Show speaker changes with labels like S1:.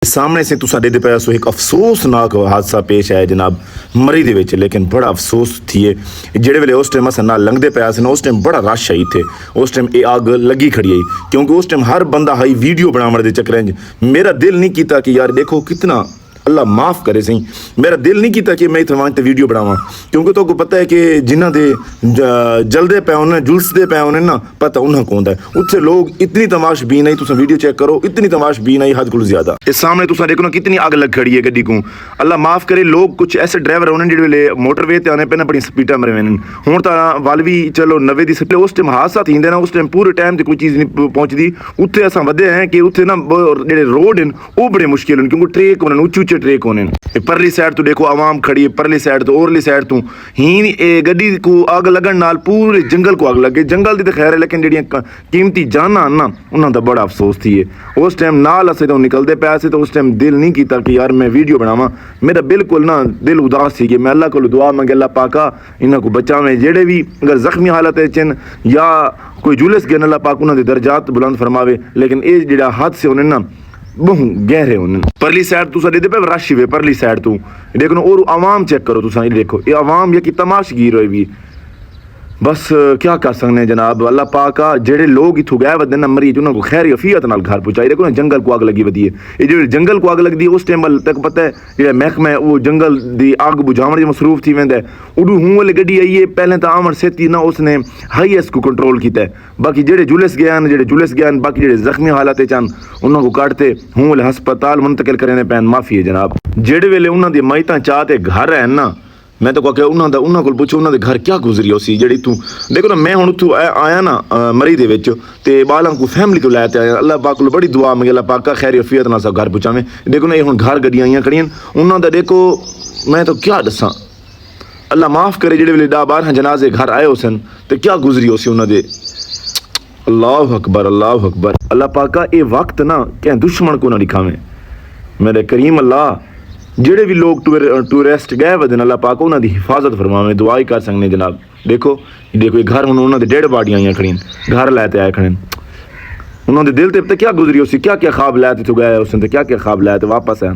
S1: सामने से तुसा दे पाया सो एक अफसोसनाक हादसा पेश आया जनाब मरी दे विच, लेकिन बड़ा अफसोस थी जेड़े वेले उस टाइम अस ना लंघते पाया से ना उस टाइम बड़ा रश आई थे। उस टाइम ये आग लगी खड़ी आई क्योंकि उस टाइम हर बंदा हाई वीडियो बनाने के चक्कर च मेरा दिल नहीं किया कि यार देखो कितना अल्लाह माफ़ करे सही, मेरा दिल नहीं किया कि मैं इतने वहाँ वीडियो बनावा क्योंकि तो पता है कि जिन्हों के जलते पे उन्हें जुलसते पे उन्हें ना पता उन्हें कौन है उत्थे लोग इतनी तमाशबीन आई। तुम वीडियो चेक करो इतनी तमाशबीन आई हद को ज्यादा। इस सामने तुम देखो ना कितनी अग लग खड़ी है गड्डी को। अल्लाह माफ़ करे लोग कुछ ऐसे ड्राइवर होने जो वे मोटरवे ते आने पे अपनी स्पीडा मरे हुए हूँ तो वाल भी चलो नवे की स्पीड उस टाइम हादसा थी ना उस टाइम पूरे टाइम से कोई चीज़ नहीं पहुँचती। उत्थे अस वधे हैं कि उत्थे ना जो रोड हैं वो बड़े मुश्किल हैं क्योंकि ट्रेक होने उच्चे उच्चे ट्रेक होने। परली साइड तो देखो आवाम खड़ी है, परली साइड तो ओरली साइड तो ही गड्डी को आग लगन नाल पूरे जंगल को आग लगे। जंगल की तो खैर है लेकिन जड़ियाँ कीमती जाना ना उन्होंने तो बड़ा अफसोस थी। उस टाइम नाल असें तो निकलते पे से तो उस टाइम दिल नहीं किया कि यार मैं वीडियो बनावा। मेरा बिल्कुल ना दिल उदास थी कि मैं अल्लाह को दुआ मंगे अल्लाह पाका इन्हों को बचावें जेड़े भी अगर जख्मी हालत च या कोई जुलस गए अल्लाह पाक उन्होंने दर्जात बुलंद फरमावे। लेकिन ये जो हादसे होने ना बहु गहरे होने। परली साइड तुसा दे पे रश वे परली साइड तू देखो और आवाम चेक करो तुसा देखो ये आवाम या कि तमाशगीर होई भी बस क्या कर सकते हैं जनाब। अल्लाह पाक जेड़े लोग इतों गए वदे ना मरीज उन्होंने खैर अफियत नाल घर पहुँचाई। देखो ना जंगल को आग लगी वधी है ये जो जंगल को आग लगती है उस टाइम तक पता है जो महकमा है वो जंगल की आग बुझाने मसरूफ थी वेंदा उडू हूँ वाली गड्डी आई है पहले तो आमन सेती ना उसने हाईएस्ट को कंट्रोल किया है। बाकी जेड़े जुलस गए बाकी जेड़े जख्मी हालात चन उन्होंने कटते हूँ वाले हस्पताल मुंतकिल करने पैन माफ़ी है जनाब। जेड़े वेले उन्होंने मैयतां चाहते घर है ना मैं तो कहा उन्होंने को पूछो उन्होंने घर क्या गुजरी उसी जी तू देखो ना मैं हूँ उतों आया ना मरी दे विच ते बालों को फैमिली को लैते आया। अल्लाह पाक को बड़ी दुआ मंगे अल्लाह पाक खैर अफियत ना सब घर पहुँचावे। देखो ना ये हूँ घर गड्डियाँ आईयां खड़ियां उन्होंने देखो मैं तो क्या दसा अल्लाह माफ़ करे जेड़े वेले 10-12 जनाजे घर आए सन तो क्या गुजरी उसी उन्होंने। अल्लाह अकबर अल्लाह अकबर। अल्लाह पाका ये वक्त ना क्या दुश्मन को ना दिखावे मेरे करीम अल्लाह। जेड़े भी लोग टूरिस्ट गए वदन अल्लाह पाक उन्होंने हिफाजत फरमावे दुआ ही कर सकने जनाब। देखो ये घर हूँ उन्होंने डेढ़ बाड़ियाँ आईयां खड़ियां घर लैते आए खड़े उन्होंने दिल ते क्या गुजरी उसी क्या क्या ख्वाब लैते तो गए उस क्या क्या ख्वाब लैते वापस आए।